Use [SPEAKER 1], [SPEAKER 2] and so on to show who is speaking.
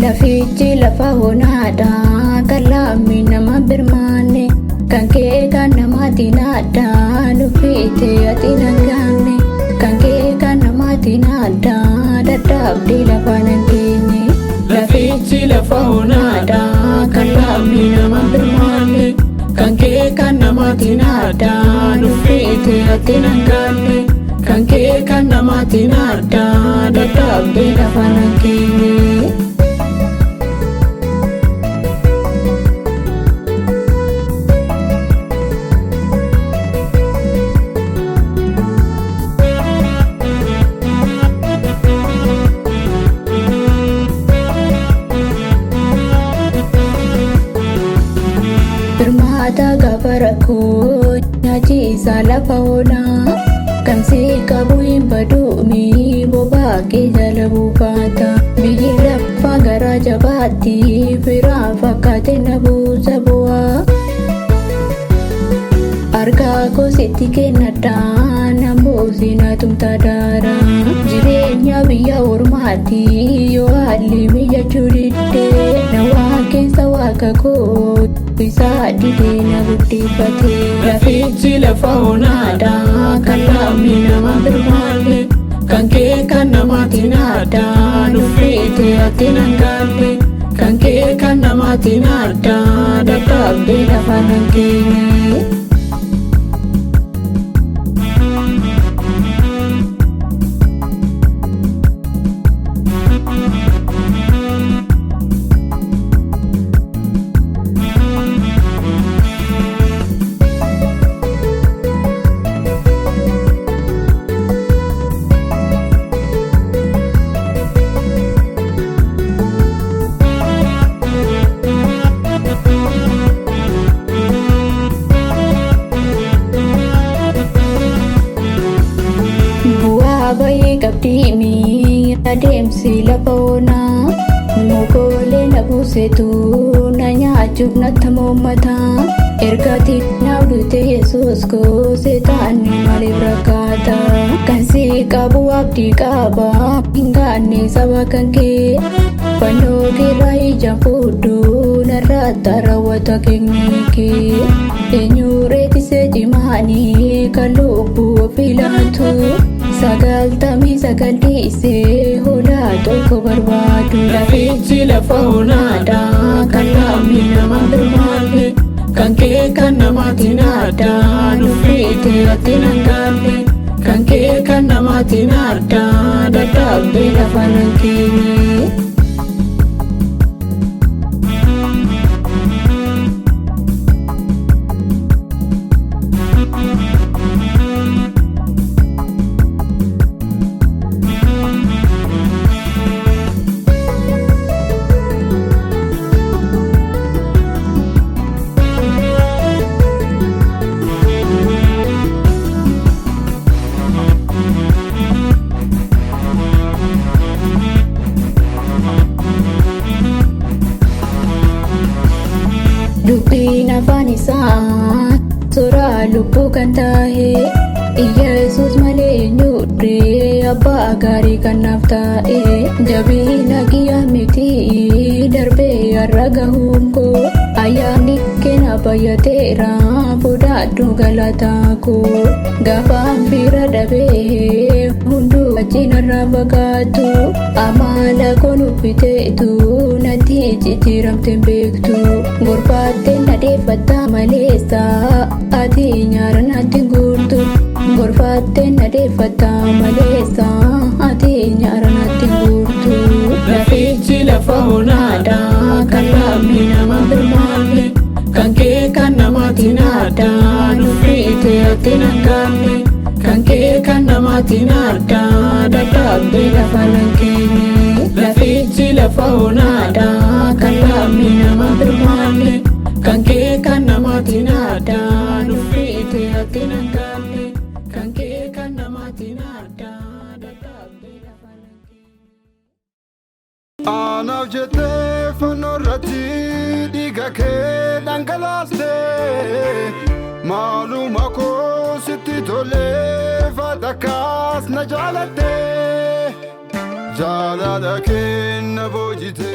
[SPEAKER 1] Lafichi lafa honaadha kan lammii nama birmaanne kan kee kan namaatti naadha nuffite ati nangaanne kan kee kan namaatti naadha dadhabdee lafa nan keenye. Lafichi lafa honaadha kan lammii nama birmaanne kan kee kan namaatti naadha nuffite ati nangaanne kan kee kan namaatti naadha dadhabdee lafa nan keenye. Birmaata gaafa rakkoo nyaachiisa lafa onaa kamsi qabu hin baduumi bobaa kee jala buufata biyyi lafa gara jabaatti firaa fakkaate na buusa bu'aa harkaa koositti kennadha namooti na tumta daara jireenya biyya ormaatti yoo haalli mijaachuu diddee na waaqessa waaqa koo isaa didee na guddifate. Lafichi lafa honaadha kan lammii nama birmaanne kan kee kan namaatti naadha nuffite ati nangaanne kan kee kan namaatti naadha dadhabdee lafa nan keenye. Baay'ee qabdiimi adeemsi lafa onaa mokolee na buusetu na nyaachuuf natti moommata ergati na dhute Yesuus koo seetaanni maaliif rakkaata kan si qabu abdii qaba hin gaanne saba kan kee fannoo keerraa ija fuudhuu narratti raawwata keenyikee eenyuureetisee cimaanii kan lubbuu ofii laatu. Sagaltamii sagal dhiisee hoolaa tokko barbaadu. Lafichi lafa honaadha kan lammii nama birmaanne kan kee kan namaatti naadha nuffite ati nangaanne kan kee kan namaatti naadha dadhabdee lafa nan keenye. Dubbiin afaan isaa suuraa lubbuu kan taa'e Yesuus malee eenyurree abbaa gaarii kan naaf taa'e jabina kiyya miti darbee har'a gahuun koo ayyaanni kenna bayyateera fudhadhu galataa koo gaafaan fira dhabee hunduu wajjin irraa fagaatu amala koo nuffiteetu natti jijjiiramteen beektu gorfaattee na deeffatta maleessa ati nyaara natti guurtu gorfaattee na deeffatta maleessa ati nyaara natti guurtu. Lafichi lafa honaadha kan lammii nama birmaanne kan kee kan namaatti naadha nuffite ati nangaanne kan kee kan namaatti naadha dadhabdee lafa nan keenye. Lafichi lafa honaadha kan lammii nama birmaanne kan kee kan namaatti naadha nuffite ati nangaanne kan kee kan namaatti naadha dadhabdee lafa nan keenye.
[SPEAKER 2] Anaaf jettee fannoo irratti dhiiga kee dhangalaaste maaluma koo sitti tolee fadhakkaas na jaalatte jaalala kee na boojite.